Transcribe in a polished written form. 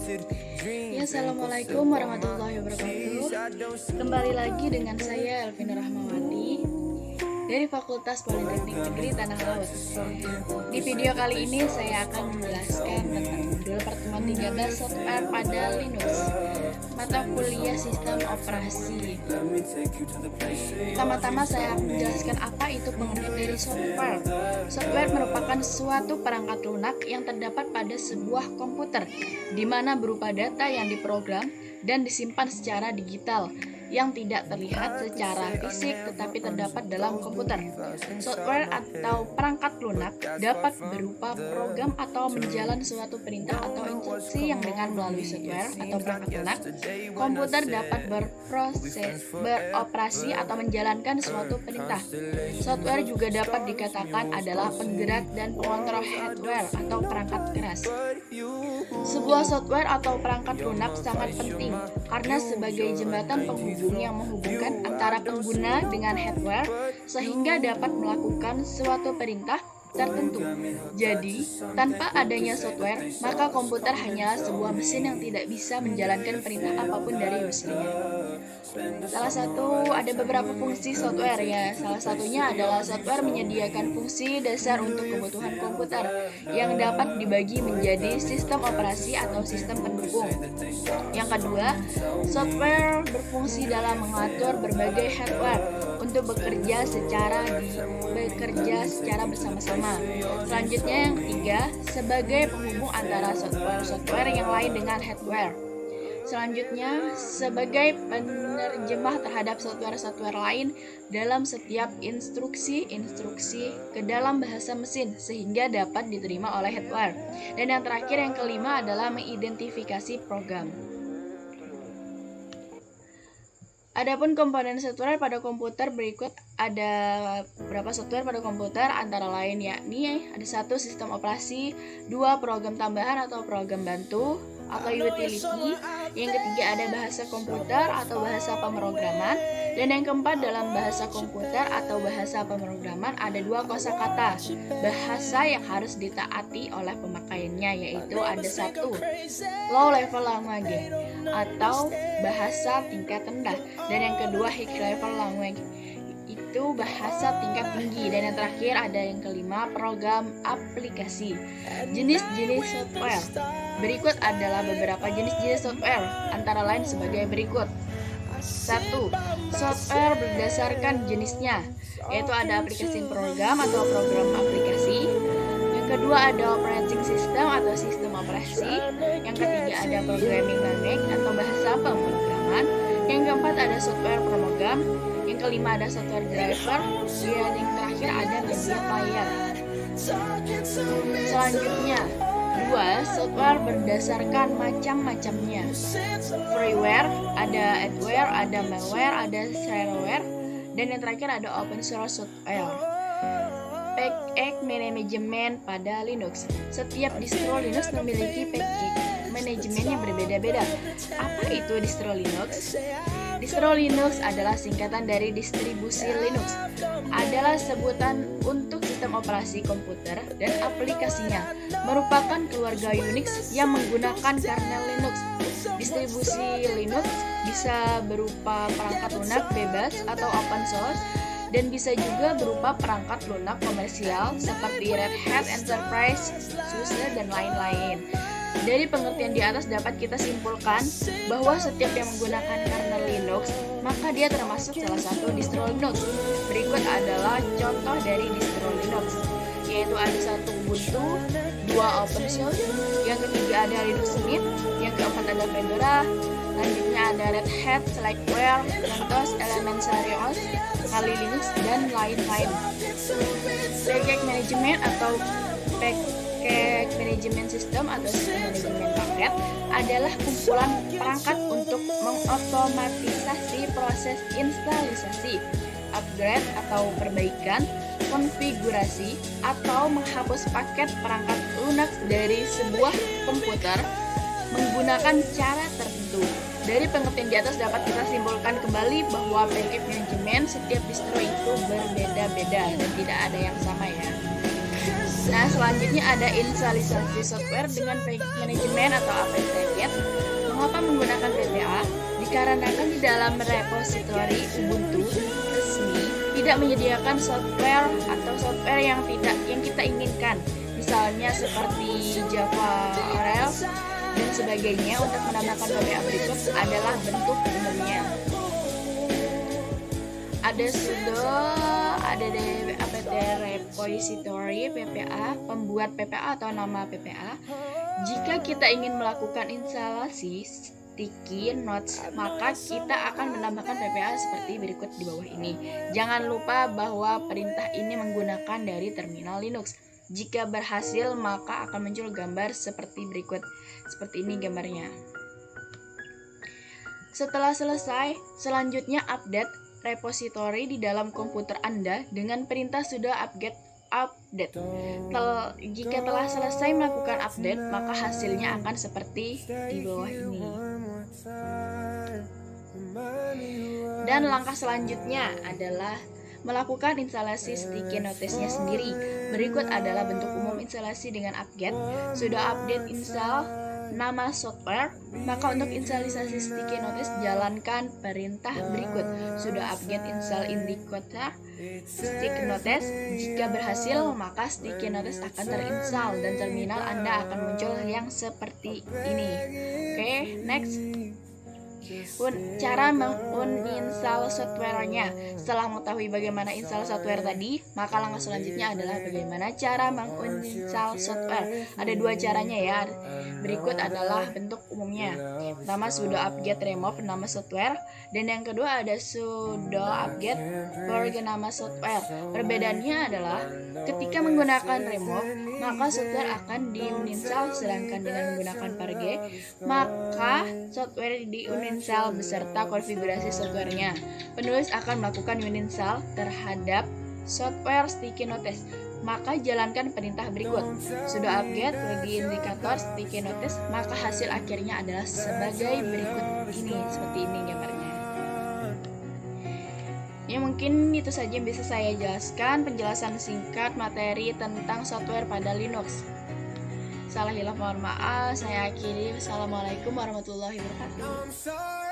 Ya, Assalamualaikum warahmatullahi wabarakatuh. Kembali lagi dengan saya Elvina Rahmawati dari Fakultas Politeknik Negeri Tanah Laut. Di video kali ini saya akan menjelaskan tentang modul pertemuan 13 software pada Linux, mata kuliah sistem operasi. Pertama-tama saya akan menjelaskan apa itu pengertian dari software. Software merupakan suatu perangkat lunak yang terdapat pada sebuah komputer, di mana berupa data yang diprogram dan disimpan secara digital yang tidak terlihat secara fisik tetapi terdapat dalam komputer. Software atau perangkat lunak dapat berupa program atau menjalan suatu perintah atau instruksi yang dengan melalui software atau perangkat lunak, komputer dapat beroperasi atau menjalankan suatu perintah. Software juga dapat dikatakan adalah penggerak dan pengontrol hardware atau perangkat keras. Sebuah software atau perangkat lunak sangat penting karena sebagai jembatan penghubung yang menghubungkan antara pengguna dengan hardware sehingga dapat melakukan suatu perintah tertentu. Jadi, tanpa adanya software, maka komputer hanyalah sebuah mesin yang tidak bisa menjalankan perintah apapun dari mesinnya. Ada beberapa fungsi software ya. Salah satunya adalah software menyediakan fungsi dasar untuk kebutuhan komputer yang dapat dibagi menjadi sistem operasi atau sistem pendukung. Yang kedua, software berfungsi dalam mengatur berbagai hardware untuk bekerja secara bersama-sama. Selanjutnya yang ketiga, sebagai penghubung antara software yang lain dengan hardware. Selanjutnya, sebagai penerjemah terhadap software lain dalam setiap instruksi ke dalam bahasa mesin sehingga dapat diterima oleh hardware. Dan yang terakhir, yang kelima adalah mengidentifikasi program. Adapun komponen software pada komputer berikut ada beberapa software pada komputer antara lain yakni ada 1 sistem operasi, 2 program tambahan atau program bantu atau utility, yang ketiga ada bahasa komputer atau bahasa pemrograman, dan yang keempat dalam bahasa komputer atau bahasa pemrograman ada 2 kosakata bahasa yang harus ditaati oleh pemakaiannya, yaitu ada 1 low level language atau bahasa tingkat rendah, dan yang kedua high level language itu bahasa tingkat tinggi, dan yang terakhir ada yang kelima program aplikasi. Jenis-jenis software berikut adalah beberapa jenis-jenis software antara lain sebagai berikut. 1. Software berdasarkan jenisnya, yaitu ada aplikasi program atau program aplikasi. Yang kedua ada operating system atau sistem operasi. Yang ketiga ada programming language atau bahasa pemrograman. Yang keempat ada software program. Yang kelima ada software driver. Dan yang terakhir ada media player. Selanjutnya, 2. Software berdasarkan macam-macamnya. Freeware, ada adware, ada malware, ada shareware, dan yang terakhir ada open source software. Package management pada Linux. Setiap distro Linux memiliki package manajemen yang berbeda-beda. Apa itu distro Linux? Distro Linux adalah singkatan dari distribusi Linux. Adalah sebutan untuk sistem operasi komputer dan aplikasinya. Merupakan keluarga Unix yang menggunakan kernel Linux. Distribusi Linux bisa berupa perangkat lunak bebas atau open source, dan bisa juga berupa perangkat lunak komersial seperti Red Hat Enterprise, SUSE, dan lain-lain. Dari pengertian di atas dapat kita simpulkan bahwa setiap yang menggunakan kernel Linux, maka dia termasuk salah satu distro Linux. Berikut adalah contoh dari distro Linux, yaitu ada 1 Ubuntu, 2 OpenSUSE, yang ketiga ada Linux Mint, yang keempat ada Fedora, selanjutnya ada Red Hat, Slackware, CentOS, Elementary OS, Kali Linux, dan lain-lain. Package management atau package management system atau sistem manajemen paket adalah kumpulan perangkat untuk mengotomatisasi proses instalisasi, upgrade atau perbaikan, konfigurasi, atau menghapus paket perangkat lunak dari sebuah komputer menggunakan cara tertentu. Dari pengertian di atas dapat kita simpulkan kembali bahwa package manajemen setiap distro itu berbeda-beda dan tidak ada yang sama ya. Nah, selanjutnya ada instalisasi software dengan manajemen atau apt-get. Mengapa menggunakan PPA? Dikarenakan di dalam repositori Ubuntu resmi tidak menyediakan software atau software yang kita inginkan, misalnya seperti Java Rails dan sebagainya. Untuk menambahkan PPA berikut adalah bentuk umumnya. Ada sudo, ada apt repository PPA, pembuat PPA atau nama PPA. Jika kita ingin melakukan instalasi sticky notes, maka kita akan menambahkan PPA seperti berikut di bawah ini. Jangan lupa bahwa perintah ini menggunakan dari terminal Linux. Jika berhasil, maka akan muncul gambar seperti berikut. Seperti ini gambarnya. Setelah selesai, selanjutnya update repository di dalam komputer Anda dengan perintah sudo apt-get update. Jika telah selesai melakukan update, maka hasilnya akan seperti di bawah ini. Dan langkah selanjutnya adalah melakukan instalasi sticky notes-nya sendiri. Berikut adalah bentuk umum instalasi dengan apt-get. Sudo update install nama software. Maka untuk instalisasi sticky notes, jalankan perintah berikut: sudo apt-get install indicator sticky notes. Jika berhasil, maka sticky notes akan terinstall dan terminal Anda akan muncul yang seperti ini. Oke, next. Cara menginstal softwarenya. Setelah mengetahui bagaimana install software tadi, maka langkah selanjutnya adalah bagaimana cara menginstal software. Ada dua caranya ya. Berikut adalah bentuk umumnya. Pertama, sudo apt-get remove nama software, dan yang kedua ada sudo apt-get purge nama software. Perbedaannya adalah ketika menggunakan remove, maka software akan di-uninstall, sedangkan dengan menggunakan purge, maka software di-uninstall beserta konfigurasi softwarenya. Penulis akan melakukan uninstall terhadap software sticky notes. Maka jalankan perintah berikut: sudo apt-get purge indikator sticky notes. Maka hasil akhirnya adalah sebagai berikut ini, seperti ini gambarnya. Ya, mungkin itu saja yang bisa saya jelaskan, penjelasan singkat materi tentang software pada Linux. Salah hilaf mohon maaf. Saya akhiri. Wassalamualaikum warahmatullahi wabarakatuh.